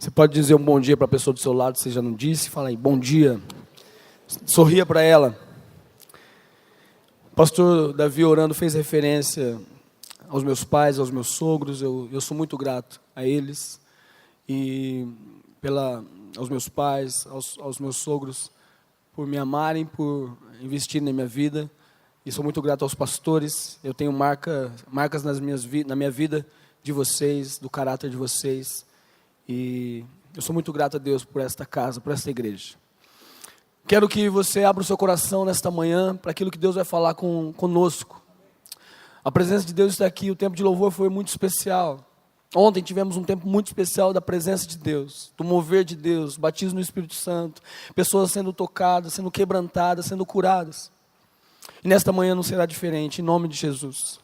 Você pode dizer um bom dia para a pessoa do seu lado, se você já não disse. Fala aí, bom dia. Sorria para ela. O pastor Davi orando fez referência aos meus pais, aos meus sogros. Eu sou muito grato a eles. E aos meus pais, aos meus sogros, por me amarem, por investirem na minha vida. E sou muito grato aos pastores. Eu tenho marcas na minha vida de vocês, do caráter de vocês. E eu sou muito grato a Deus por esta casa, por esta igreja. Quero que você abra o seu coração nesta manhã para aquilo que Deus vai falar conosco. A presença de Deus está aqui, o tempo de louvor foi muito especial. Ontem tivemos um tempo muito especial da presença de Deus, do mover de Deus, batismo no Espírito Santo, pessoas sendo tocadas, sendo quebrantadas, sendo curadas. E nesta manhã não será diferente, em nome de Jesus.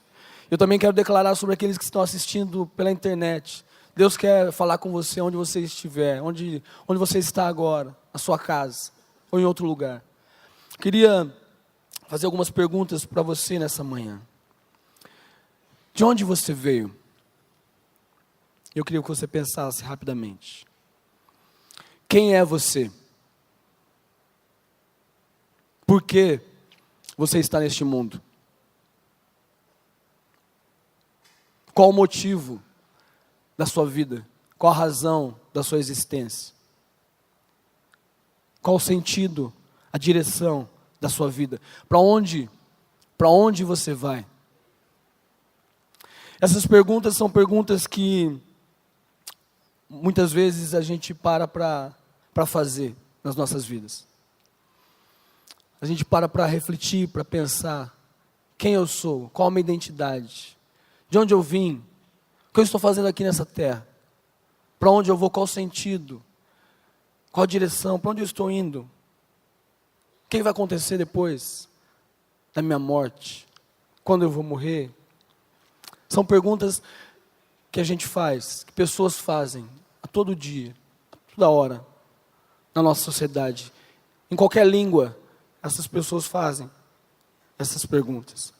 Eu também quero declarar sobre aqueles que estão assistindo pela internet. Deus quer falar com você onde você estiver, onde você está agora, na sua casa ou em outro lugar. Queria fazer algumas perguntas para você nessa manhã. De onde você veio? Eu queria que você pensasse rapidamente. Quem é você? Por que você está neste mundo? Qual o motivo da sua vida? Qual a razão da sua existência? Qual o sentido, a direção da sua vida? Para onde você vai? Essas perguntas são perguntas que muitas vezes a gente para fazer nas nossas vidas. A gente para refletir, para pensar quem eu sou, qual a minha identidade, de onde eu vim, o que eu estou fazendo aqui nessa terra, para onde eu vou, qual o sentido, qual a direção, para onde eu estou indo, o que vai acontecer depois da minha morte, quando eu vou morrer. São perguntas que a gente faz, que pessoas fazem a todo dia, a toda hora, na nossa sociedade. Em qualquer língua, essas pessoas fazem essas perguntas.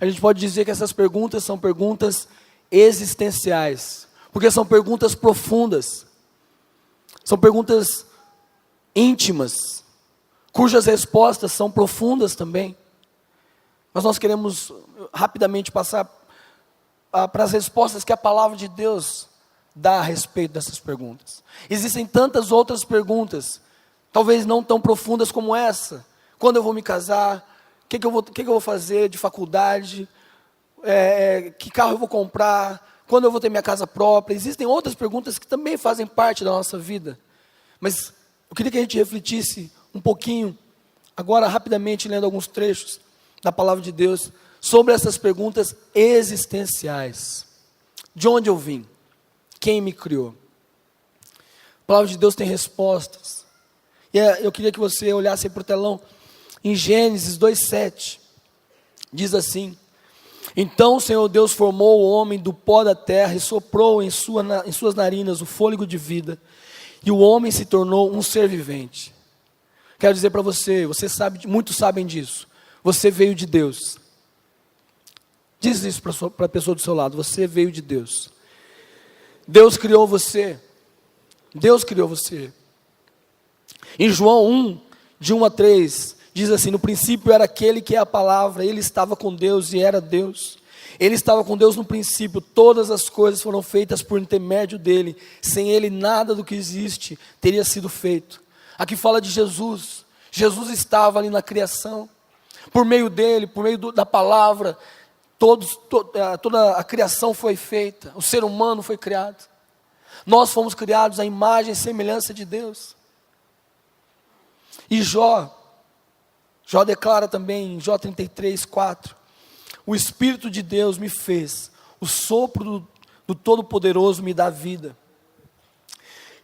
A gente pode dizer que essas perguntas são perguntas existenciais, porque são perguntas profundas, são perguntas íntimas, cujas respostas são profundas também. Mas nós queremos rapidamente passar para as respostas que a palavra de Deus dá a respeito dessas perguntas. Existem tantas outras perguntas, talvez não tão profundas como essa. Quando eu vou me casar? O que eu vou fazer de faculdade? Que carro eu vou comprar? Quando eu vou ter minha casa própria? Existem outras perguntas que também fazem parte da nossa vida. Mas eu queria que a gente refletisse um pouquinho, agora rapidamente, lendo alguns trechos da palavra de Deus, sobre essas perguntas existenciais. De onde eu vim? Quem me criou? A palavra de Deus tem respostas. E eu queria que você olhasse para o telão. Em Gênesis 2:7, diz assim: então o Senhor Deus formou o homem do pó da terra e soprou em suas narinas o fôlego de vida, e o homem se tornou um ser vivente. Quero dizer para você, muitos sabem disso, você veio de Deus. Diz isso para a pessoa do seu lado, você veio de Deus. Deus criou você. Deus criou você. Em João 1, de 1 a 3, diz assim: no princípio era aquele que é a palavra, ele estava com Deus e era Deus. Ele estava com Deus no princípio, todas as coisas foram feitas por intermédio dele. Sem ele nada do que existe teria sido feito. Aqui fala de Jesus. Jesus estava ali na criação. Por meio dele, por meio da palavra, toda a criação foi feita. O ser humano foi criado. Nós fomos criados à imagem e semelhança de Deus. E Jó declara também em Jó 33:4, o Espírito de Deus me fez, o sopro do Todo-Poderoso me dá vida.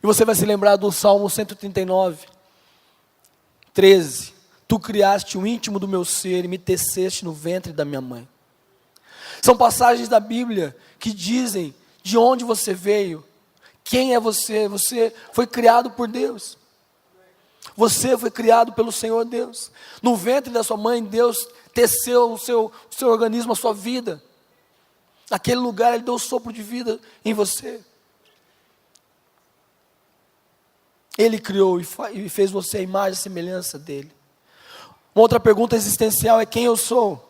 E você vai se lembrar do Salmo 139:13, tu criaste o íntimo do meu ser e me teceste no ventre da minha mãe. São passagens da Bíblia que dizem de onde você veio, quem é você. Você foi criado por Deus. Você foi criado pelo Senhor Deus. No ventre da sua mãe, Deus teceu o seu organismo, a sua vida. Naquele lugar, Ele deu o sopro de vida em você. Ele criou e fez você a imagem e semelhança dele. Uma outra pergunta existencial é: quem eu sou?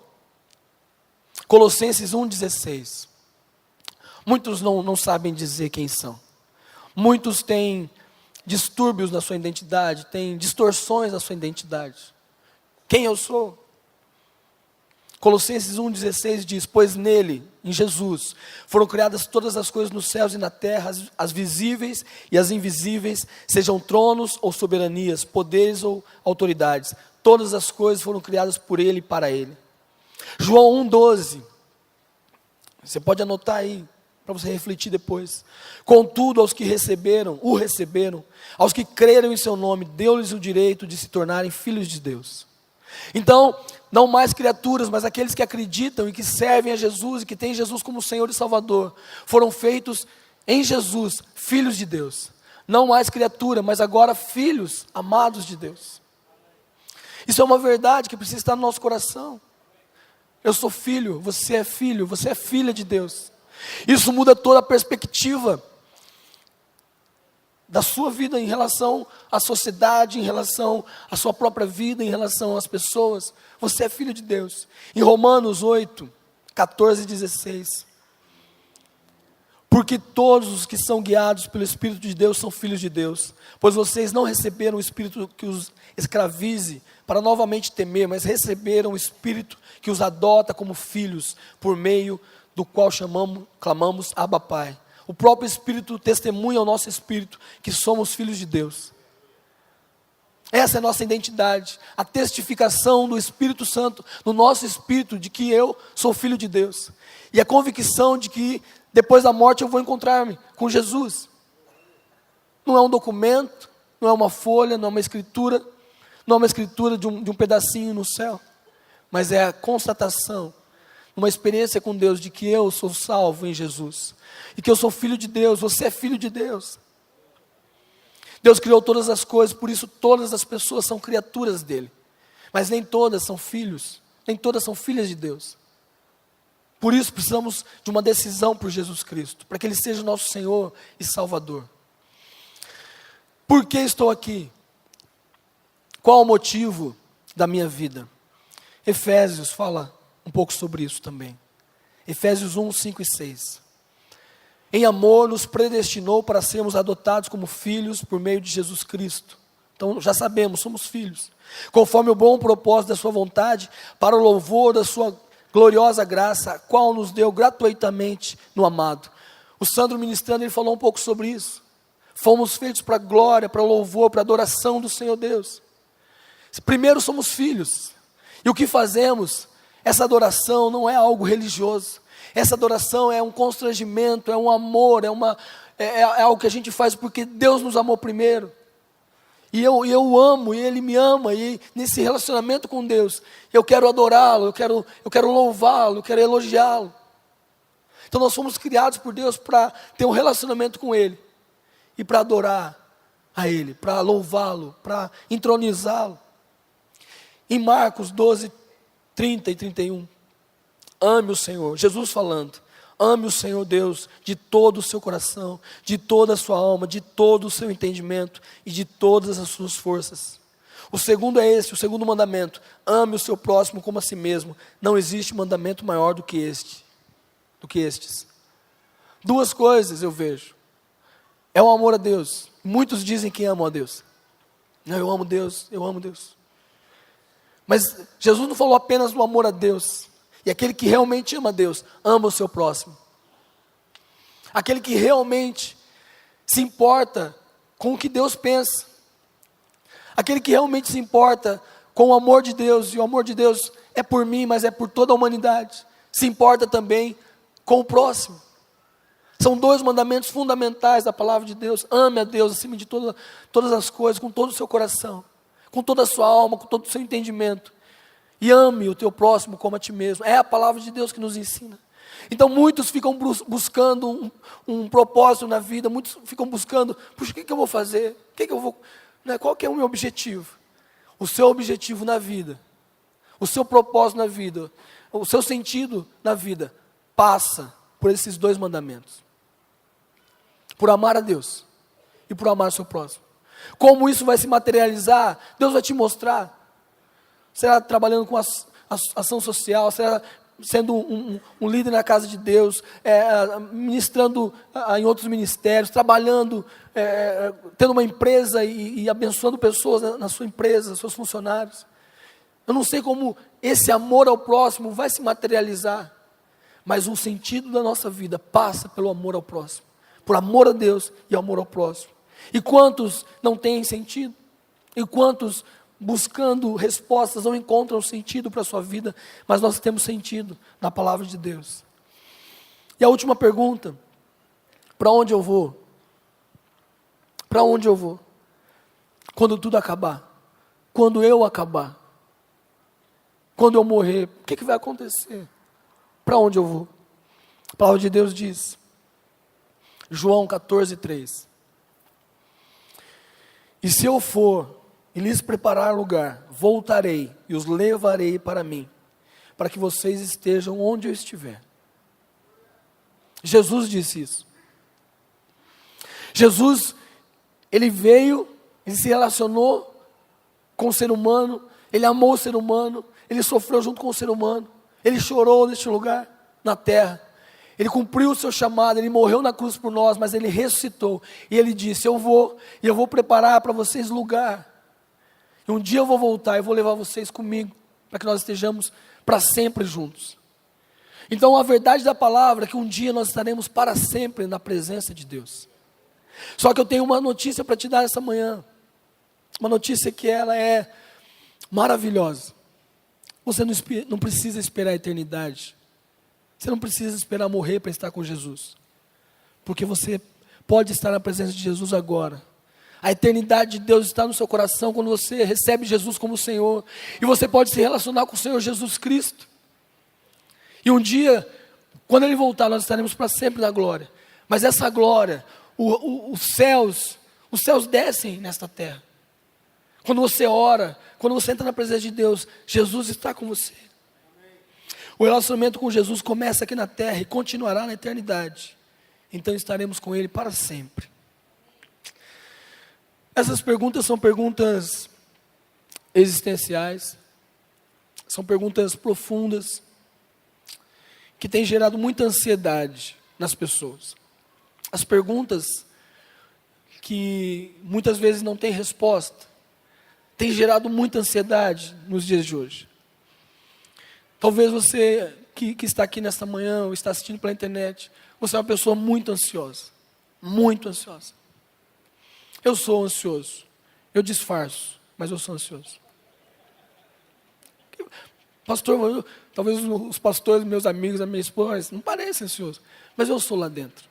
Colossenses 1,16. Muitos não sabem dizer quem são. Muitos têm distúrbios na sua identidade, têm distorções na sua identidade. Quem eu sou? Colossenses 1,16 diz: pois nele, em Jesus, foram criadas todas as coisas nos céus e na terra, as visíveis e as invisíveis, sejam tronos ou soberanias, poderes ou autoridades. Todas as coisas foram criadas por ele e para ele. João 1,12. Você pode anotar aí, para você refletir depois. Contudo, aos que receberam, aos que creram em seu nome, deu-lhes o direito de se tornarem filhos de Deus. Então, não mais criaturas, mas aqueles que acreditam e que servem a Jesus e que têm Jesus como Senhor e Salvador, foram feitos em Jesus, filhos de Deus. Não mais criatura, mas agora filhos amados de Deus. Isso é uma verdade que precisa estar no nosso coração. Eu sou filho, você é filha de Deus. Isso muda toda a perspectiva da sua vida em relação à sociedade, em relação à sua própria vida, em relação às pessoas. Você é filho de Deus. Em Romanos 8, 14 e 16. Porque todos os que são guiados pelo Espírito de Deus são filhos de Deus. Pois vocês não receberam o Espírito que os escravize para novamente temer, mas receberam o Espírito que os adota como filhos, por meio do qual clamamos Abba Pai. O próprio Espírito testemunha ao nosso Espírito que somos filhos de Deus. Essa é a nossa identidade, a testificação do Espírito Santo no nosso espírito de que eu sou filho de Deus. E a convicção de que depois da morte eu vou encontrar-me com Jesus. Não é um documento, não é uma folha, não é uma escritura, não é uma escritura de um pedacinho no céu, mas é a constatação, uma experiência com Deus de que eu sou salvo em Jesus, e que eu sou filho de Deus, você é filho de Deus. Deus criou todas as coisas, por isso todas as pessoas são criaturas dele, mas nem todas são filhos, nem todas são filhas de Deus. Por isso precisamos de uma decisão por Jesus Cristo, para que Ele seja o nosso Senhor e Salvador. Por que estou aqui? Qual o motivo da minha vida? Efésios fala um pouco sobre isso também. Efésios 1, 5 e 6. Em amor nos predestinou para sermos adotados como filhos por meio de Jesus Cristo. Então já sabemos, somos filhos. Conforme o bom propósito da sua vontade, para o louvor da sua gloriosa graça, a qual nos deu gratuitamente no amado. O Sandro ministrando, ele falou um pouco sobre isso. Fomos feitos para a glória, para o louvor, para a adoração do Senhor Deus. Primeiro somos filhos. E o que fazemos? Essa adoração não é algo religioso. Essa adoração é um constrangimento, é um amor, é algo que a gente faz porque Deus nos amou primeiro. E eu amo, e Ele me ama, e nesse relacionamento com Deus, eu quero adorá-lo, eu quero louvá-lo, eu quero elogiá-lo. Então nós fomos criados por Deus para ter um relacionamento com Ele, e para adorar a Ele, para louvá-lo, para entronizá-lo. Em Marcos 12, 30 e 31, ame o Senhor, Jesus falando, ame o Senhor Deus de todo o seu coração, de toda a sua alma, de todo o seu entendimento e de todas as suas forças. O segundo é esse, o segundo mandamento, ame o seu próximo como a si mesmo. Não existe mandamento maior do que estes. Duas coisas eu vejo, é o amor a Deus. Muitos dizem que amam a Deus. Não, eu amo Deus, eu amo Deus. Mas Jesus não falou apenas do amor a Deus. E aquele que realmente ama a Deus, ama o seu próximo. Aquele que realmente se importa com o que Deus pensa. Aquele que realmente se importa com o amor de Deus. E o amor de Deus é por mim, mas é por toda a humanidade. Se importa também com o próximo. São dois mandamentos fundamentais da palavra de Deus. Ame a Deus acima de todas as coisas, com todo o seu coração, com toda a sua alma, com todo o seu entendimento. E ame o teu próximo como a ti mesmo. É a palavra de Deus que nos ensina. Então muitos ficam buscando um propósito na vida. Muitos ficam buscando, puxa, o que eu vou fazer? Qual que é o meu objetivo? O seu objetivo na vida, o seu propósito na vida, o seu sentido na vida, passa por esses dois mandamentos. Por amar a Deus e por amar o seu próximo. Como isso vai se materializar? Deus vai te mostrar. Será trabalhando com ação social, será sendo um líder na casa de Deus, ministrando em outros ministérios, trabalhando, tendo uma empresa e abençoando pessoas na sua empresa, seus funcionários. Eu não sei como esse amor ao próximo vai se materializar, mas o sentido da nossa vida passa pelo amor ao próximo, por amor a Deus e amor ao próximo. E quantos não têm sentido? E quantos, buscando respostas, não encontram sentido para a sua vida? Mas nós temos sentido na palavra de Deus. E a última pergunta: para onde eu vou? Para onde eu vou? Quando tudo acabar? Quando eu acabar? Quando eu morrer? O que vai acontecer? Para onde eu vou? A palavra de Deus diz, João 14:3: e se eu for e lhes preparar lugar, voltarei e os levarei para mim, para que vocês estejam onde eu estiver. Jesus disse isso. Jesus, ele veio, ele se relacionou com o ser humano, ele amou o ser humano, ele sofreu junto com o ser humano, ele chorou neste lugar, na terra. Ele cumpriu o seu chamado, ele morreu na cruz por nós, mas ele ressuscitou. E ele disse, eu vou preparar para vocês lugar. E um dia eu vou voltar e vou levar vocês comigo, para que nós estejamos para sempre juntos. Então a verdade da palavra é que um dia nós estaremos para sempre na presença de Deus. Só que eu tenho uma notícia para te dar essa manhã. Uma notícia que ela é maravilhosa. Você não precisa esperar a eternidade. Você não precisa esperar morrer para estar com Jesus, porque você pode estar na presença de Jesus agora. A eternidade de Deus está no seu coração quando você recebe Jesus como Senhor, e você pode se relacionar com o Senhor Jesus Cristo. E um dia, quando Ele voltar, nós estaremos para sempre na glória. Mas essa glória, os céus descem nesta terra. Quando você ora, quando você entra na presença de Deus, Jesus está com você. O relacionamento com Jesus começa aqui na terra e continuará na eternidade. Então estaremos com Ele para sempre. Essas perguntas são perguntas existenciais, são perguntas profundas, que têm gerado muita ansiedade nas pessoas. As perguntas que muitas vezes não têm resposta, têm gerado muita ansiedade nos dias de hoje. Talvez você que está aqui nesta manhã, ou está assistindo pela internet, você é uma pessoa muito ansiosa. Muito ansiosa. Eu sou ansioso. Eu disfarço, mas eu sou ansioso. Pastor, talvez os pastores, meus amigos, a minha esposa, não parecem ansiosos. Mas eu sou lá dentro.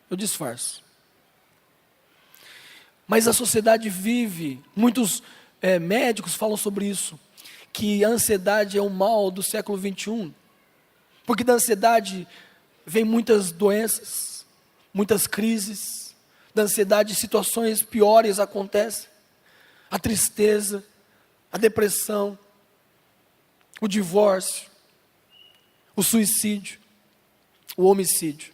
Eu disfarço. Mas a sociedade vive, muitos médicos falam sobre isso, que a ansiedade é o mal do século 21, porque da ansiedade vem muitas doenças, muitas crises, da ansiedade situações piores acontecem, a tristeza, a depressão, o divórcio, o suicídio, o homicídio,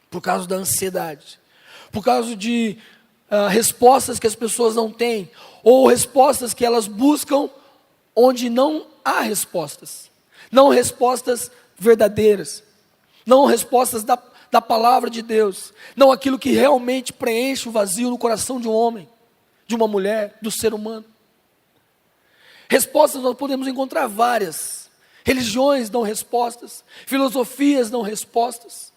por causa da ansiedade, por causa de respostas que as pessoas não têm, ou respostas que elas buscam onde não há respostas, não respostas verdadeiras, não respostas da palavra de Deus, não aquilo que realmente preenche o vazio no coração de um homem, de uma mulher, do ser humano. Respostas nós podemos encontrar várias, religiões dão respostas, filosofias dão respostas,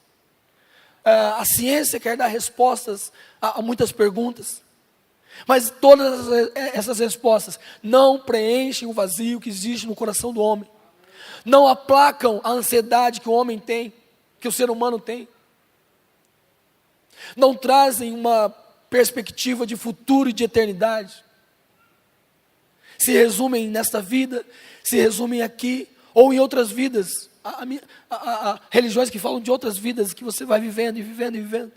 a ciência quer dar respostas a muitas perguntas, mas todas essas respostas não preenchem o vazio que existe no coração do homem, não aplacam a ansiedade que o homem tem, que o ser humano tem, não trazem uma perspectiva de futuro e de eternidade, se resumem nesta vida, se resumem aqui, ou em outras vidas, religiões que falam de outras vidas, que você vai vivendo e vivendo e vivendo,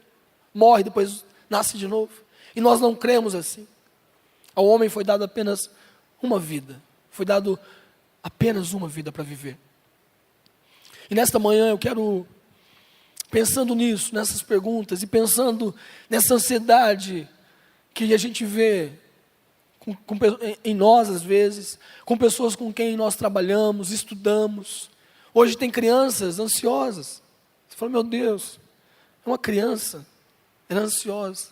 morre, depois nasce de novo. E nós não cremos assim. Ao homem foi dado apenas uma vida. Foi dado apenas uma vida para viver. E nesta manhã eu quero, pensando nisso, nessas perguntas, e pensando nessa ansiedade que a gente vê em nós às vezes, com pessoas com quem nós trabalhamos, estudamos. Hoje tem crianças ansiosas. Você fala, meu Deus, é uma criança, ela é ansiosa,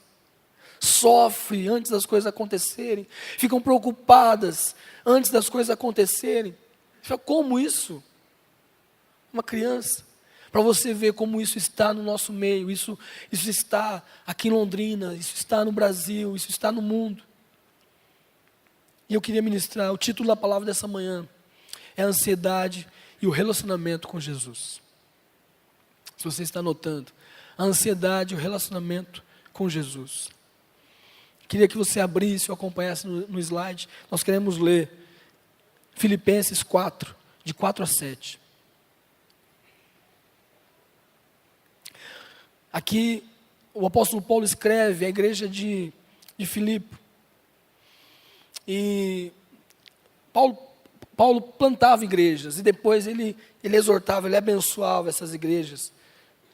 sofre antes das coisas acontecerem, ficam preocupadas antes das coisas acontecerem. Você fala, como isso? Uma criança. Para você ver como isso está no nosso meio, isso está aqui em Londrina, isso está no Brasil, isso está no mundo. E eu queria ministrar, o título da palavra dessa manhã é a ansiedade e o relacionamento com Jesus. Se você está anotando, a ansiedade e o relacionamento com Jesus. Queria que você abrisse ou acompanhasse no slide. Nós queremos ler Filipenses 4, de 4 a 7. Aqui o apóstolo Paulo escreve à igreja de Filipe. E Paulo plantava igrejas e depois ele exortava, ele abençoava essas igrejas,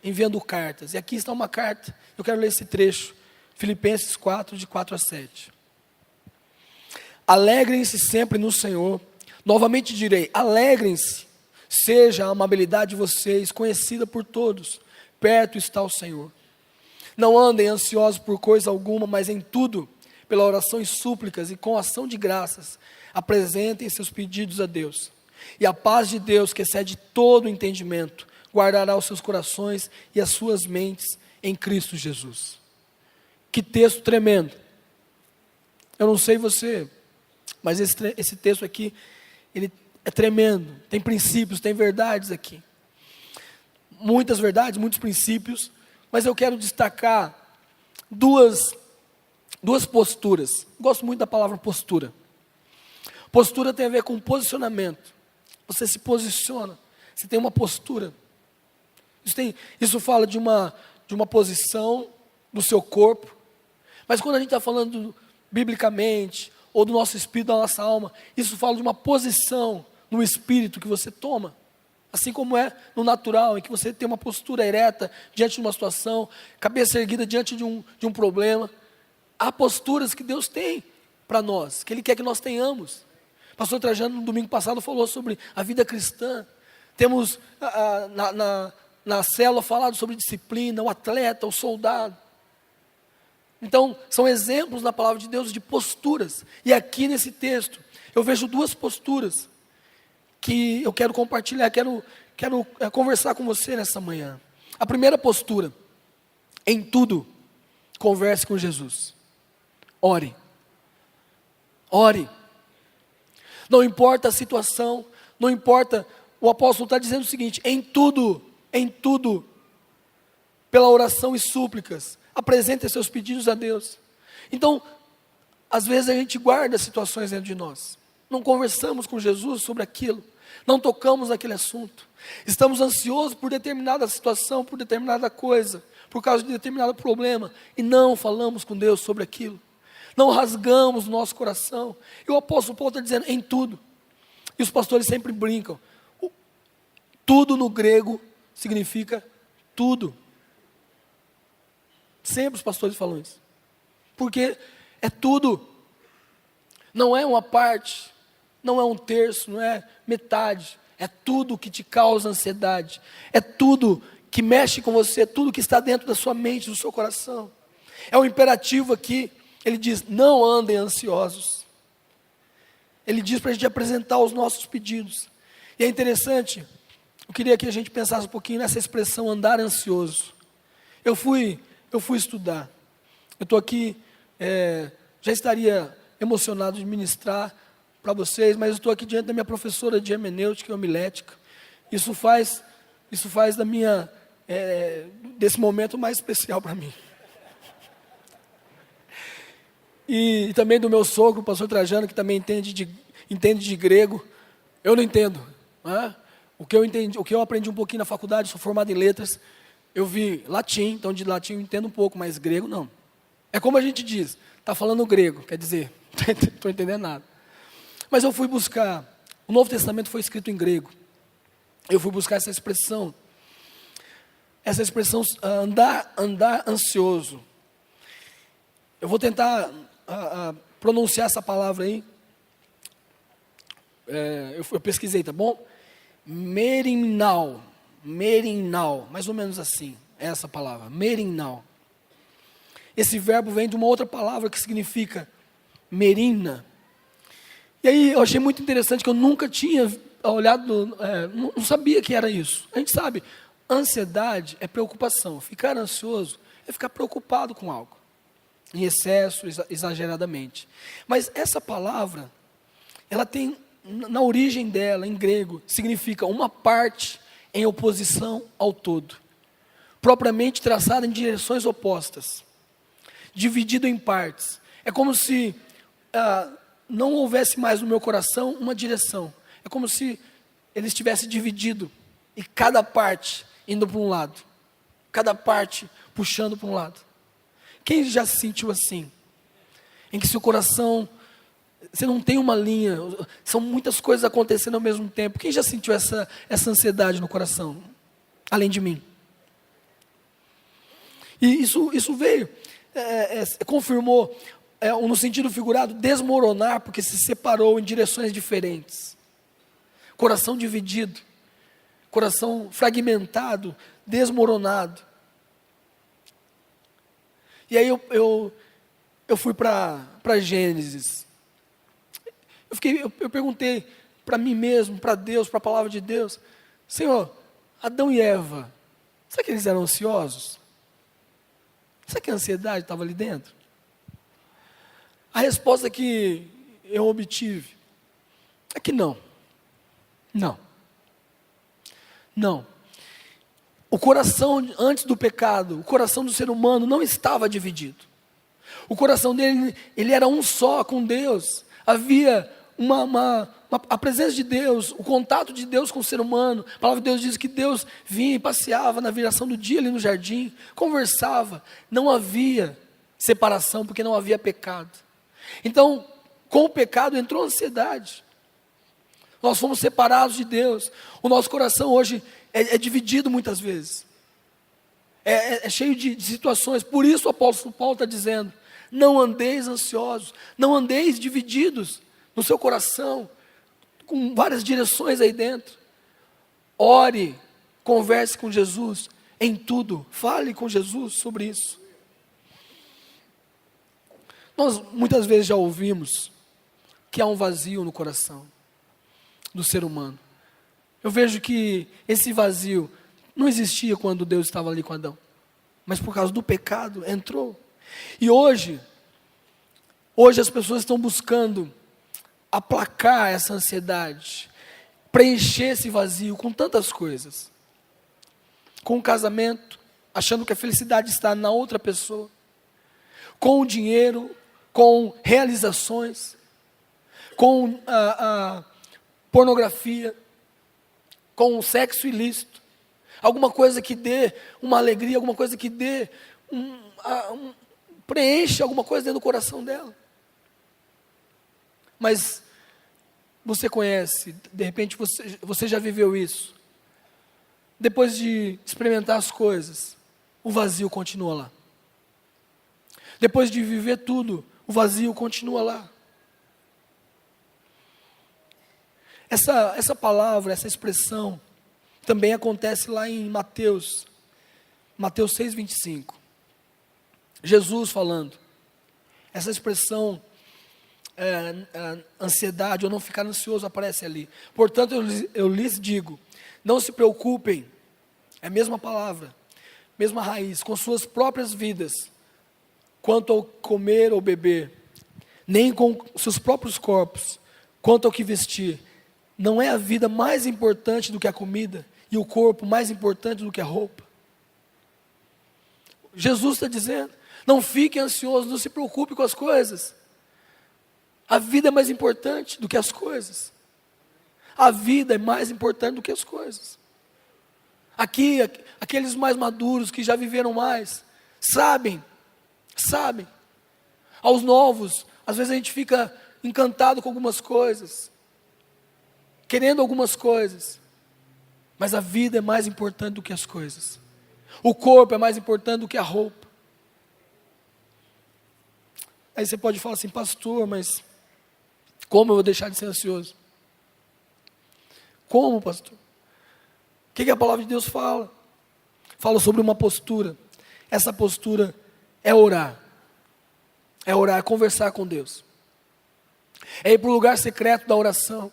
enviando cartas. E aqui está uma carta, eu quero ler esse trecho, Filipenses 4, de 4 a 7. Alegrem-se sempre no Senhor. Novamente direi, alegrem-se, seja a amabilidade de vocês conhecida por todos. Perto está o Senhor. Não andem ansiosos por coisa alguma, mas em tudo, pela oração e súplicas e com ação de graças, apresentem seus pedidos a Deus. E a paz de Deus, que excede todo o entendimento, guardará os seus corações e as suas mentes em Cristo Jesus. Que texto tremendo. Eu não sei você, mas esse texto aqui, ele é tremendo. Tem princípios, tem verdades aqui. Muitas verdades, muitos princípios, mas eu quero destacar duas posturas. Gosto muito da palavra postura. Postura tem a ver com posicionamento. Você se posiciona, você tem uma postura. Isso fala de uma posição do seu corpo, mas quando a gente está falando biblicamente, ou do nosso espírito, da nossa alma, isso fala de uma posição no espírito que você toma. Assim como é no natural, em que você tem uma postura ereta diante de uma situação, cabeça erguida diante de um problema. Há posturas que Deus tem para nós, que Ele quer que nós tenhamos. O pastor Trajano, no domingo passado, falou sobre a vida cristã. Temos na célula falado sobre disciplina, o atleta, o soldado. Então, são exemplos na palavra de Deus de posturas. E nesse texto, eu vejo duas posturas que eu quero compartilhar, quero conversar com você nessa manhã. A primeira postura, em tudo, converse com Jesus. Ore. Ore. Não importa a situação, não importa, o apóstolo está dizendo o seguinte, em tudo, pela oração e súplicas, apresente seus pedidos a Deus. Então, às vezes a gente guarda situações dentro de nós. Não conversamos com Jesus sobre aquilo, não tocamos naquele assunto, estamos ansiosos por determinada situação, por determinada coisa, por causa de determinado problema, e não falamos com Deus sobre aquilo, não rasgamos o nosso coração. E o apóstolo Paulo está dizendo, em tudo, e os pastores sempre brincam, tudo no grego significa tudo, sempre os pastores falam isso, porque é tudo, não é uma parte, não é um terço, não é metade, é tudo que te causa ansiedade, é tudo que mexe com você, é tudo que está dentro da sua mente, do seu coração. É um imperativo aqui, ele diz, não andem ansiosos. Ele diz para a gente apresentar os nossos pedidos. E é interessante, eu queria que a gente pensasse um pouquinho nessa expressão, andar ansioso. Eu fui estudar, eu estou aqui, já estaria emocionado de ministrar para vocês, mas eu estou aqui diante da minha professora de hermenêutica e homilética. Isso faz desse momento mais especial para mim. E também do meu sogro, o pastor Trajano, que também entende de grego. Eu não entendo. Né? O que eu aprendi um pouquinho na faculdade, sou formado em letras, eu vi latim, então de latim eu entendo um pouco, mas grego não. É como a gente diz, está falando grego, quer dizer, não estou entendendo nada. Mas eu fui buscar, o Novo Testamento foi escrito em grego. Eu fui buscar essa expressão andar ansioso. Eu vou tentar pronunciar essa palavra aí. Eu pesquisei, tá bom? Merinal, mais ou menos assim, é essa palavra, merinal. Esse verbo vem de uma outra palavra que significa merina. E aí eu achei muito interessante que eu nunca tinha olhado, não sabia que era isso. A gente sabe, ansiedade é preocupação, ficar ansioso é ficar preocupado com algo, em excesso, exageradamente. Mas essa palavra, ela tem, na origem dela, em grego, significa uma parte em oposição ao todo, propriamente traçada em direções opostas, dividido em partes. É como se não houvesse mais no meu coração uma direção. É como se ele estivesse dividido e cada parte indo para um lado, cada parte puxando para um lado. Quem já se sentiu assim? Em que seu coração, você não tem uma linha, são muitas coisas acontecendo ao mesmo tempo. Quem já sentiu essa ansiedade no coração? Além de mim. E isso veio, confirmou, no sentido figurado, desmoronar, porque se separou em direções diferentes. Coração dividido, coração fragmentado, desmoronado. E aí eu fui para Gênesis. Eu perguntei para mim mesmo, para Deus, para a palavra de Deus: Senhor, Adão e Eva, será que eles eram ansiosos? Será que a ansiedade estava ali dentro? A resposta que eu obtive é que não. Não. O coração, antes do pecado, o coração do ser humano não estava dividido. O coração dele, ele era um só com Deus. Havia a presença de Deus, o contato de Deus com o ser humano. A palavra de Deus diz que Deus vinha e passeava na viração do dia ali no jardim, conversava. Não havia separação, porque não havia pecado. Então, com o pecado entrou a ansiedade. Nós fomos separados de Deus. O nosso coração hoje é dividido muitas vezes. É cheio de situações. Por isso o apóstolo Paulo está dizendo: não andeis ansiosos, não andeis divididos no seu coração, com várias direções aí dentro. Ore, converse com Jesus em tudo, fale com Jesus sobre isso. Nós muitas vezes já ouvimos que há um vazio no coração do ser humano. Eu vejo que esse vazio não existia quando Deus estava ali com Adão, mas por causa do pecado entrou. E hoje as pessoas estão buscando aplacar essa ansiedade, preencher esse vazio com tantas coisas. Com o casamento, achando que a felicidade está na outra pessoa. Com o dinheiro, com realizações, com a pornografia, com o sexo ilícito, alguma coisa que dê uma alegria, alguma coisa que dê preencha alguma coisa dentro do coração dela. Mas você conhece, de repente você já viveu isso. Depois de experimentar as coisas, o vazio continua lá. Depois de viver tudo, o vazio continua lá. Essa palavra, essa expressão, também acontece lá em Mateus 6,25. Jesus falando. Essa expressão, ansiedade ou não ficar ansioso, aparece ali. Portanto, eu lhes digo, não se preocupem, é a mesma palavra, mesma raiz, com suas próprias vidas, quanto ao comer ou beber, nem com seus próprios corpos, quanto ao que vestir. Não é a vida mais importante do que a comida, e o corpo mais importante do que a roupa? Jesus está dizendo, não fique ansioso, não se preocupe com as coisas. A vida é mais importante do que as coisas. A vida é mais importante do que as coisas. Aqui, aqueles mais maduros, que já viveram mais, sabem. Aos novos, às vezes a gente fica encantado com algumas coisas, querendo algumas coisas, mas a vida é mais importante do que as coisas. O corpo é mais importante do que a roupa. Aí você pode falar assim, pastor, mas como eu vou deixar de ser ansioso? Como, pastor? O que a palavra de Deus fala? Fala sobre uma postura. Essa postura é orar. É orar, é conversar com Deus. É ir para o lugar secreto da oração.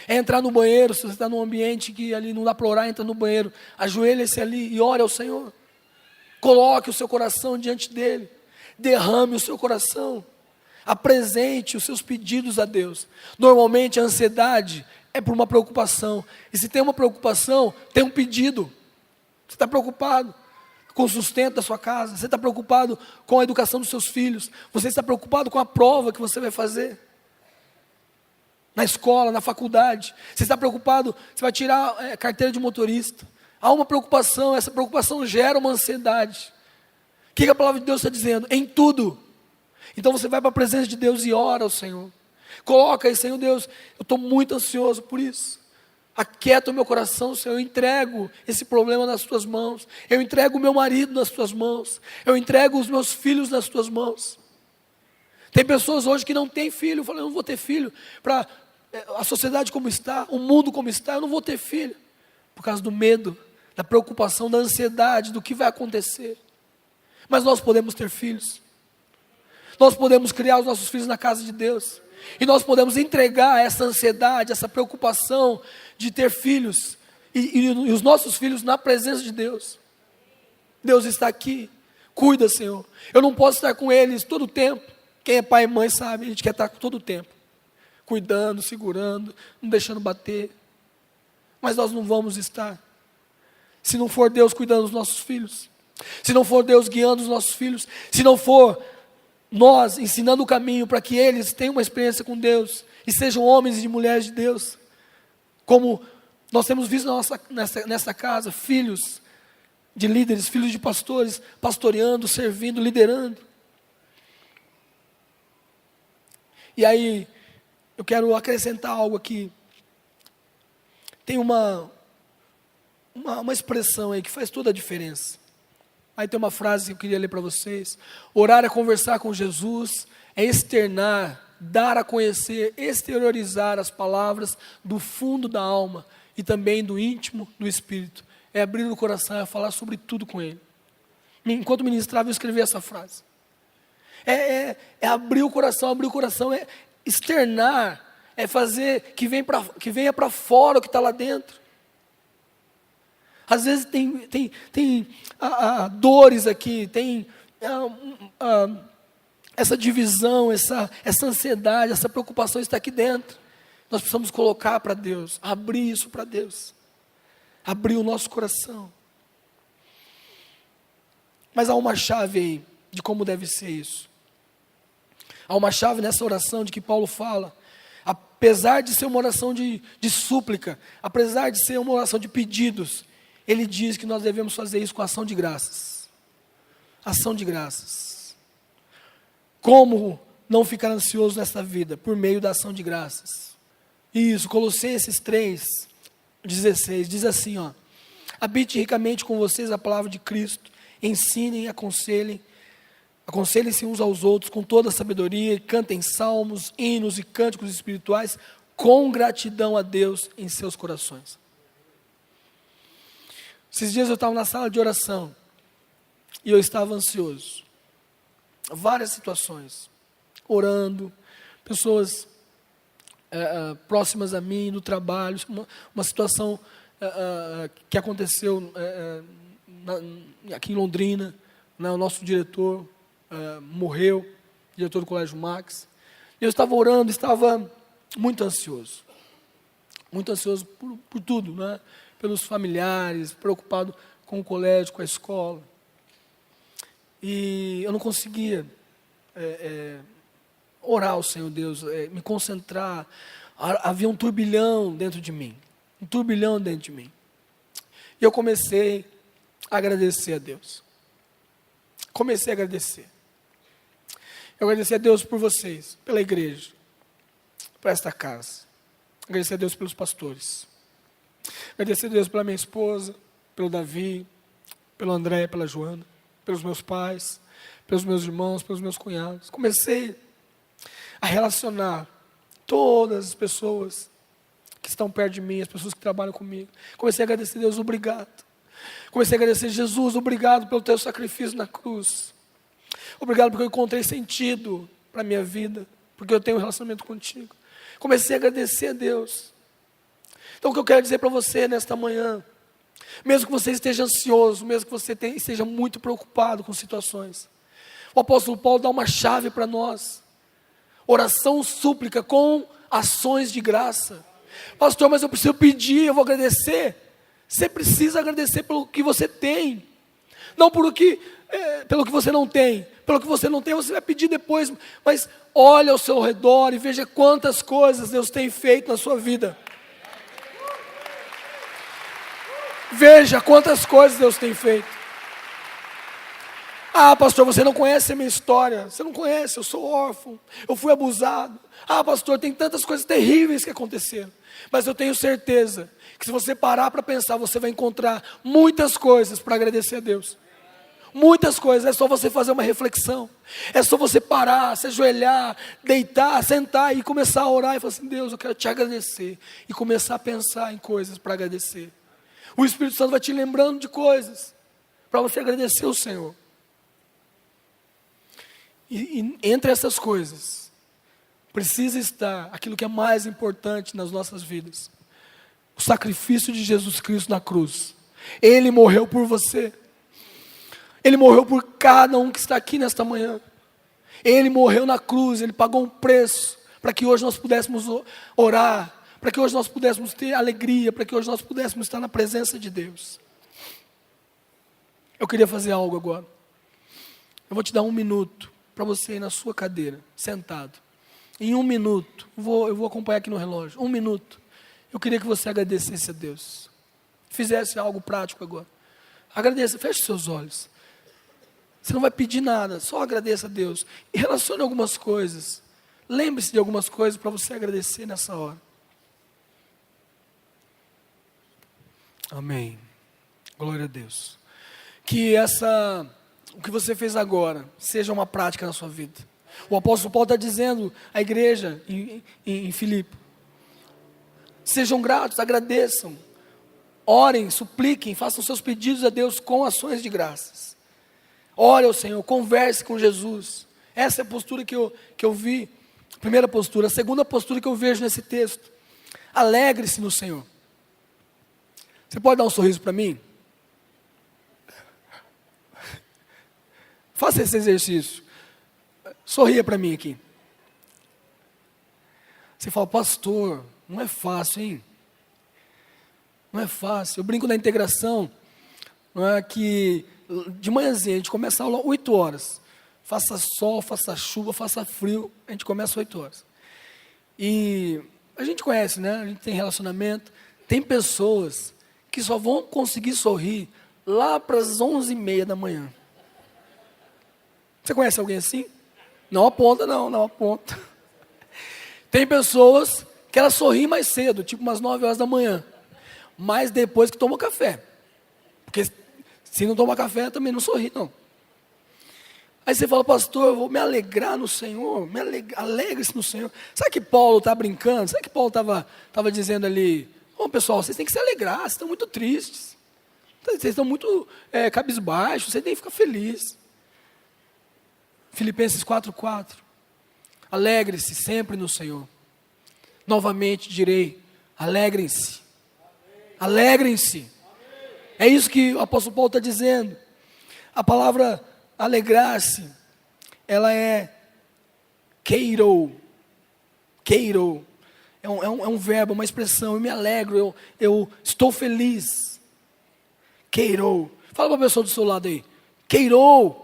É entrar no banheiro, se você está num ambiente que ali não dá para orar, entra no banheiro. Ajoelha-se ali e ore ao Senhor. Coloque o seu coração diante dEle. Derrame o seu coração. Apresente os seus pedidos a Deus. Normalmente a ansiedade é por uma preocupação. E se tem uma preocupação, tem um pedido. Você está preocupado com o sustento da sua casa. Você está preocupado com a educação dos seus filhos. Você está preocupado com a prova que você vai fazer na escola, na faculdade. Você está preocupado, você vai tirar carteira de motorista. Há uma preocupação, essa preocupação gera uma ansiedade. O que a palavra de Deus está dizendo? Em tudo. Então você vai para a presença de Deus e ora ao Senhor. Coloca aí, Senhor Deus, eu estou muito ansioso por isso. Aquieta o meu coração, Senhor, eu entrego esse problema nas tuas mãos. Eu entrego o meu marido nas tuas mãos. Eu entrego os meus filhos nas tuas mãos. Tem pessoas hoje que não têm filho. Eu falo, eu não vou ter filho. Para a sociedade como está, o mundo como está, eu não vou ter filho. Por causa do medo, da preocupação, da ansiedade, do que vai acontecer. Mas nós podemos ter filhos. Nós podemos criar os nossos filhos na casa de Deus. E nós podemos entregar essa ansiedade, essa preocupação de ter filhos. E os nossos filhos na presença de Deus. Deus está aqui. Cuida, Senhor. Eu não posso estar com eles todo o tempo. Quem é pai e mãe sabe, a gente quer estar todo o tempo. Cuidando, segurando, não deixando bater. Mas nós não vamos estar. Se não for Deus cuidando dos nossos filhos. Se não for Deus guiando os nossos filhos. Se não for nós ensinando o caminho para que eles tenham uma experiência com Deus e sejam homens e mulheres de Deus, como nós temos visto nessa casa, filhos de líderes, filhos de pastores, pastoreando, servindo, liderando. E aí, eu quero acrescentar algo aqui. Tem uma expressão aí que faz toda a diferença. Aí tem uma frase que eu queria ler para vocês. Orar é conversar com Jesus, é externar, dar a conhecer, exteriorizar as palavras do fundo da alma e também do íntimo do espírito. É abrir o coração, é falar sobre tudo com Ele. Enquanto ministrava, eu escrevi essa frase. É abrir o coração, é externar, é fazer que venha para fora o que está lá dentro. Às vezes tem dores aqui, tem essa divisão, essa ansiedade, essa preocupação está aqui dentro. Nós precisamos colocar para Deus, abrir isso para Deus, abrir o nosso coração. Mas há uma chave aí de como deve ser isso. Há uma chave nessa oração de que Paulo fala. Apesar de ser uma oração de súplica, apesar de ser uma oração de pedidos, ele diz que nós devemos fazer isso com ação de graças. Ação de graças. Como não ficar ansioso nesta vida? Por meio da ação de graças. Isso, Colossenses 3:16, diz assim, ó. Habite ricamente com vocês a palavra de Cristo, ensinem, aconselhem-se uns aos outros com toda a sabedoria, e cantem salmos, hinos e cânticos espirituais com gratidão a Deus em seus corações. Esses dias eu estava na sala de oração e eu estava ansioso. Várias situações. Orando, pessoas próximas a mim, no trabalho. Uma situação que aconteceu aqui em Londrina. O nosso diretor morreu, diretor do Colégio Max. Eu estava orando, estava muito ansioso. Muito ansioso por tudo, né? Pelos familiares, preocupado com o colégio, com a escola. E eu não conseguia orar ao Senhor Deus, me concentrar. Havia um turbilhão dentro de mim. Um turbilhão dentro de mim. E eu comecei a agradecer a Deus. Comecei a agradecer. Eu agradeci a Deus por vocês, pela igreja, por esta casa. Agradecer a Deus pelos pastores. Agradecer a Deus pela minha esposa, pelo Davi, pelo André, pela Joana, pelos meus pais, pelos meus irmãos, pelos meus cunhados. Comecei a relacionar todas as pessoas que estão perto de mim, as pessoas que trabalham comigo. Comecei a agradecer a Deus, obrigado. Comecei a agradecer a Jesus, obrigado pelo teu sacrifício na cruz. Obrigado porque eu encontrei sentido para a minha vida, porque eu tenho um relacionamento contigo. Comecei a agradecer a Deus. Então o que eu quero dizer para você nesta manhã, mesmo que você esteja ansioso, mesmo que você esteja muito preocupado com situações, o apóstolo Paulo dá uma chave para nós: oração, súplica com ações de graça. Pastor, mas eu preciso pedir, eu vou agradecer. Você precisa agradecer pelo que você tem, não pelo que você não tem. Pelo que você não tem, você vai pedir depois, mas olha ao seu redor e veja quantas coisas Deus tem feito na sua vida. Veja quantas coisas Deus tem feito. Ah, pastor, você não conhece a minha história. Você não conhece, eu sou órfão, eu fui abusado. Ah, pastor, tem tantas coisas terríveis que aconteceram. Mas eu tenho certeza que se você parar para pensar, você vai encontrar muitas coisas para agradecer a Deus. Muitas coisas, é só você fazer uma reflexão. É só você parar, se ajoelhar, deitar, sentar e começar a orar e falar assim: Deus, eu quero te agradecer. E começar a pensar em coisas para agradecer. O Espírito Santo vai te lembrando de coisas para você agradecer o Senhor. E entre essas coisas, precisa estar aquilo que é mais importante nas nossas vidas: o sacrifício de Jesus Cristo na cruz. Ele morreu por você. Ele morreu por cada um que está aqui nesta manhã. Ele morreu na cruz, Ele pagou um preço para que hoje nós pudéssemos orar, para que hoje nós pudéssemos ter alegria, para que hoje nós pudéssemos estar na presença de Deus. Eu queria fazer algo agora. Eu vou te dar 1 minuto para você ir na sua cadeira, sentado. Em 1 minuto, eu vou acompanhar aqui no relógio. 1 minuto. Eu queria que você agradecesse a Deus. Fizesse algo prático agora. Agradeça, feche seus olhos. Você não vai pedir nada, só agradeça a Deus. E relacione algumas coisas. Lembre-se de algumas coisas para você agradecer nessa hora. Amém. Glória a Deus. Que o que você fez agora seja uma prática na sua vida. O apóstolo Paulo está dizendo à igreja em Filipe: sejam gratos, agradeçam, orem, supliquem, façam seus pedidos a Deus com ações de graças. Ore ao Senhor, converse com Jesus. Essa é a postura que eu vi. A primeira postura. A segunda postura que eu vejo nesse texto: alegre-se no Senhor. Você pode dar um sorriso para mim? Faça esse exercício. Sorria para mim aqui. Você fala: pastor, não é fácil, hein? Não é fácil. Eu brinco na integração, não é, que de manhãzinha a gente começa a aula 8 horas. Faça sol, faça chuva, faça frio, a gente começa 8 horas. E a gente conhece, né? A gente tem relacionamento. Tem pessoas que só vão conseguir sorrir lá para as 11h30 da manhã. Você conhece alguém assim? Não aponta, não aponta. Tem pessoas que elas sorriem mais cedo, tipo umas 9 horas da manhã. Mas depois que toma café. Porque se não toma café, também não sorri, não. Aí você fala: pastor, eu vou me alegrar no Senhor. Alegre-se no Senhor. Sabe que Paulo está brincando? Sabe que Paulo estava dizendo ali: ô pessoal, vocês têm que se alegrar, vocês estão muito tristes. Vocês estão muito cabisbaixos, vocês têm que ficar felizes. Filipenses 4:4. Alegre-se sempre no Senhor. Novamente direi: alegrem-se. Alegrem-se. É isso que o apóstolo Paulo está dizendo. A palavra alegrar-se, ela é keiro. Keiro. É um verbo, uma expressão. Eu me alegro, eu estou feliz. Keiro. Fala para a pessoa do seu lado aí: keiro.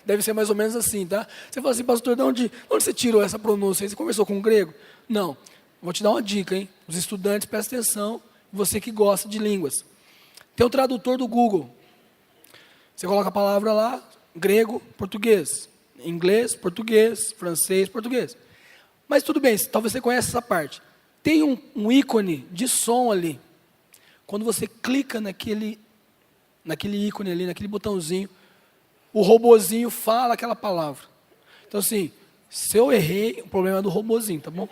Deve ser mais ou menos assim, tá? Você fala assim: pastor, de onde você tirou essa pronúncia? Você conversou com um grego? Não. Vou te dar uma dica, hein? Os estudantes, prestem atenção. Você que gosta de línguas. Tem o tradutor do Google. Você coloca a palavra lá: grego, português. Inglês, português. Francês, português. Mas tudo bem, talvez você conheça essa parte. Tem um ícone de som ali. Quando você clica naquele ícone ali, naquele botãozinho, o robozinho fala aquela palavra. Então assim, se eu errei, o problema é do robozinho, tá bom?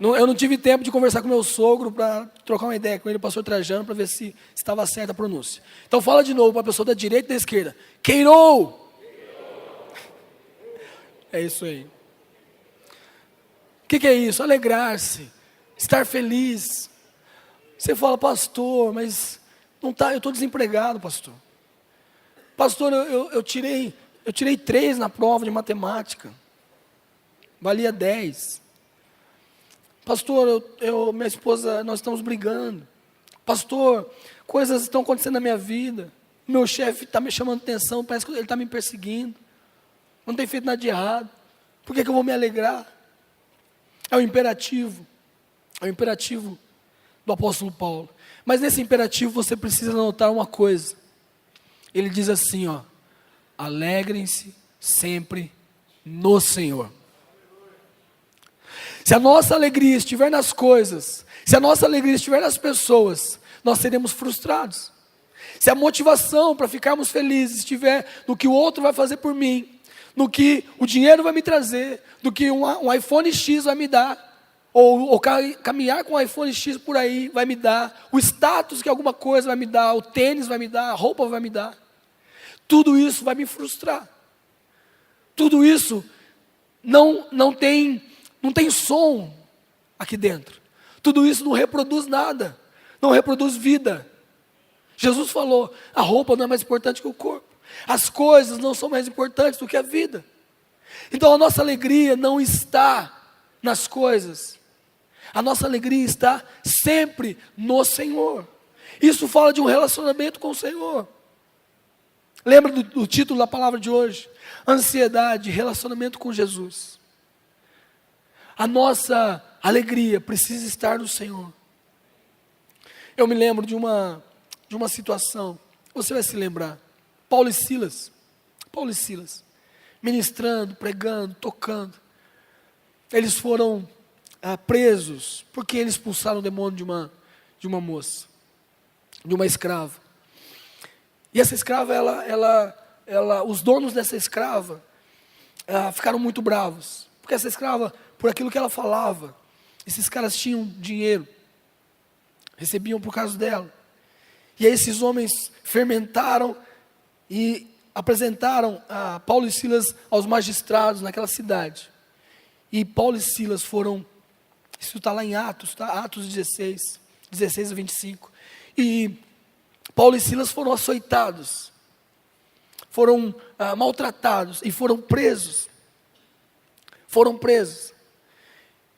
Eu não tive tempo de conversar com meu sogro para trocar uma ideia com ele, o pastor Trajano, para ver se estava certa a pronúncia. Então fala de novo para a pessoa da direita e da esquerda. Queirou! É isso aí. O que é isso? Alegrar-se, estar feliz. Você fala, pastor, mas não tá, eu estou desempregado, pastor. Pastor, eu tirei 3 na prova de matemática. Valia 10. Pastor, minha esposa, nós estamos brigando. Pastor, coisas estão acontecendo na minha vida. Meu chefe está me chamando atenção, parece que ele está me perseguindo. Não tem feito nada de errado. Por que eu vou me alegrar? É o imperativo do apóstolo Paulo. Mas nesse imperativo você precisa notar uma coisa. Ele diz assim, ó: alegrem-se sempre no Senhor. Se a nossa alegria estiver nas coisas, se a nossa alegria estiver nas pessoas, nós seremos frustrados. Se a motivação para ficarmos felizes estiver no que o outro vai fazer por mim, no que o dinheiro vai me trazer, do que um iPhone X vai me dar, ou caminhar com um iPhone X por aí vai me dar, o status que alguma coisa vai me dar, o tênis vai me dar, a roupa vai me dar, tudo isso vai me frustrar. Tudo isso não tem som aqui dentro. Tudo isso não reproduz nada, não reproduz vida. Jesus falou, a roupa não é mais importante que o corpo. As coisas não são mais importantes do que a vida. Então a nossa alegria não está nas coisas. A nossa alegria está sempre no Senhor. Isso fala de um relacionamento com o Senhor. Lembra do título da palavra de hoje? Ansiedade, relacionamento com Jesus. A nossa alegria precisa estar no Senhor. Eu me lembro de uma situação, você vai se lembrar. Paulo e Silas, ministrando, pregando, tocando. Eles foram presos, porque eles expulsaram o demônio de uma moça, de uma escrava. E essa escrava, os donos dessa escrava ficaram muito bravos, porque essa escrava, por aquilo que ela falava, esses caras tinham dinheiro, recebiam por causa dela. E aí esses homens fermentaram e apresentaram Paulo e Silas aos magistrados naquela cidade. E Paulo e Silas foram, isso está lá em Atos, tá? Atos 16 a 25. E Paulo e Silas foram açoitados, foram maltratados e foram presos.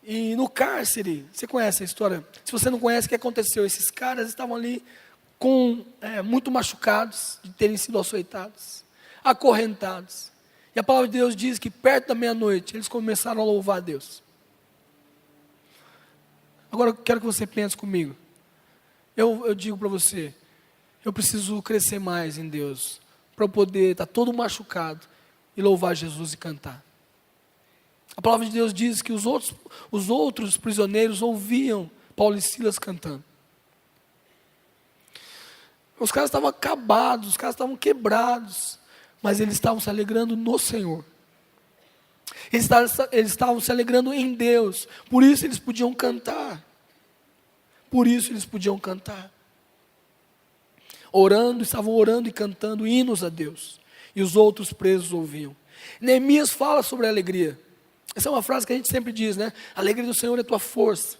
E no cárcere, você conhece a história? Se você não conhece, o que aconteceu? Esses caras estavam ali muito machucados de terem sido açoitados, acorrentados. E a palavra de Deus diz que perto da meia-noite eles começaram a louvar a Deus. Agora eu quero que você pense comigo. Eu digo para você, eu preciso crescer mais em Deus, para eu poder estar todo machucado e louvar Jesus e cantar. A palavra de Deus diz que os outros prisioneiros ouviam Paulo e Silas cantando. Os caras estavam acabados, os caras estavam quebrados, mas eles estavam se alegrando no Senhor. Eles estavam se alegrando em Deus, por isso eles podiam cantar. Estavam orando e cantando hinos a Deus. E os outros presos ouviam. Neemias fala sobre a alegria. Essa é uma frase que a gente sempre diz, né? A alegria do Senhor é tua força.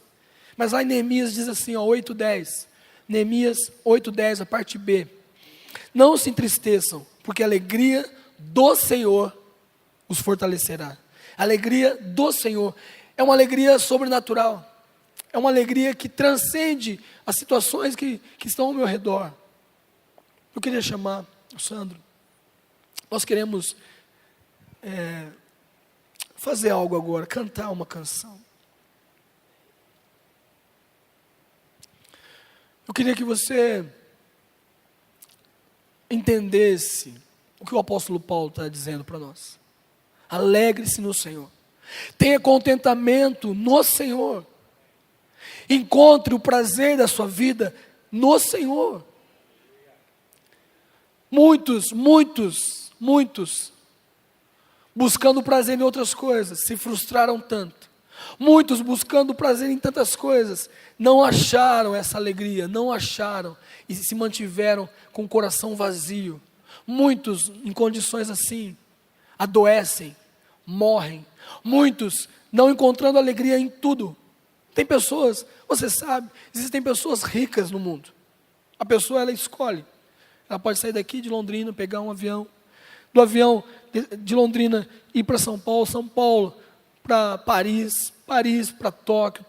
Mas lá em Neemias diz assim, 8:10. Neemias 8:10, a parte B. Não se entristeçam, porque a alegria do Senhor os fortalecerá. A alegria do Senhor é uma alegria sobrenatural. É uma alegria que transcende as situações que estão ao meu redor. Eu queria chamar o Sandro. Nós queremos fazer algo agora, cantar uma canção. Eu queria que você entendesse o que o apóstolo Paulo está dizendo para nós. Alegre-se no Senhor. Tenha contentamento no Senhor. Encontre o prazer da sua vida no Senhor. Muitos, buscando prazer em outras coisas, se frustraram tanto. Muitos buscando prazer em tantas coisas, não acharam essa alegria, não acharam e se mantiveram com o coração vazio. Muitos em condições assim, adoecem, morrem. Muitos não encontrando alegria em tudo. Tem pessoas, você sabe, existem pessoas ricas no mundo. A pessoa, ela escolhe. Ela pode sair daqui de Londrina, pegar um avião. Do avião de Londrina ir para São Paulo para Paris para Tóquio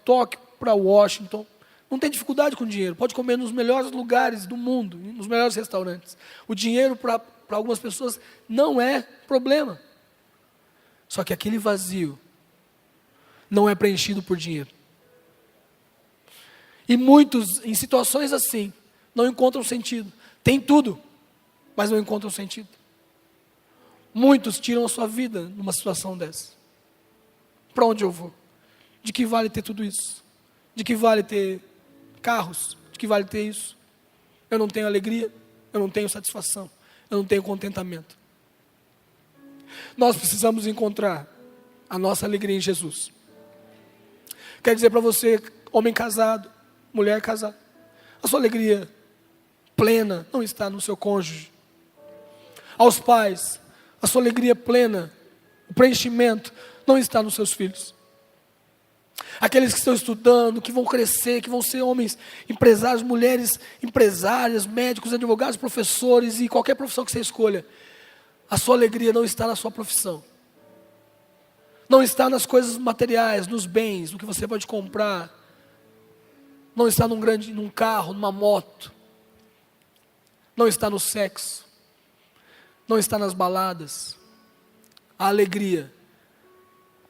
para Washington. Não tem dificuldade com dinheiro. Pode comer nos melhores lugares do mundo, nos melhores restaurantes. O dinheiro para algumas pessoas não é problema. Só que aquele vazio não é preenchido por dinheiro. E muitos, em situações assim, não encontram sentido. Tem tudo, mas não encontram sentido. Muitos tiram a sua vida numa situação dessa. Para onde eu vou? De que vale ter tudo isso? De que vale ter carros? De que vale ter isso? Eu não tenho alegria, eu não tenho satisfação, eu não tenho contentamento. Nós precisamos encontrar a nossa alegria em Jesus. Quer dizer para você, homem casado, mulher casada, a sua alegria plena não está no seu cônjuge. Aos pais, a sua alegria plena, o preenchimento não está nos seus filhos. Aqueles que estão estudando, que vão crescer, que vão ser homens empresários, mulheres empresárias, médicos, advogados, professores e qualquer profissão que você escolha, a sua alegria não está na sua profissão. Não está nas coisas materiais, nos bens, no que você pode comprar. Não está num carro, numa moto. Não está no sexo. Não está nas baladas. A alegria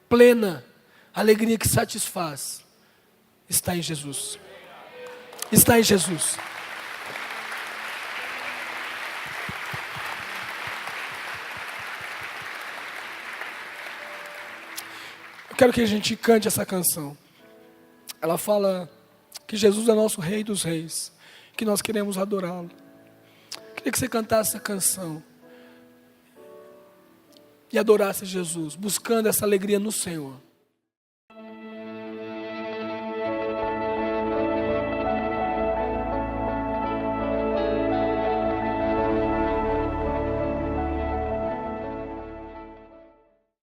plena, a alegria que satisfaz, está em Jesus. Está em Jesus. Eu quero que a gente cante essa canção. Ela fala que Jesus é nosso Rei dos Reis, que nós queremos adorá-lo. Queria que você cantasse essa canção e adorasse Jesus, buscando essa alegria no Senhor.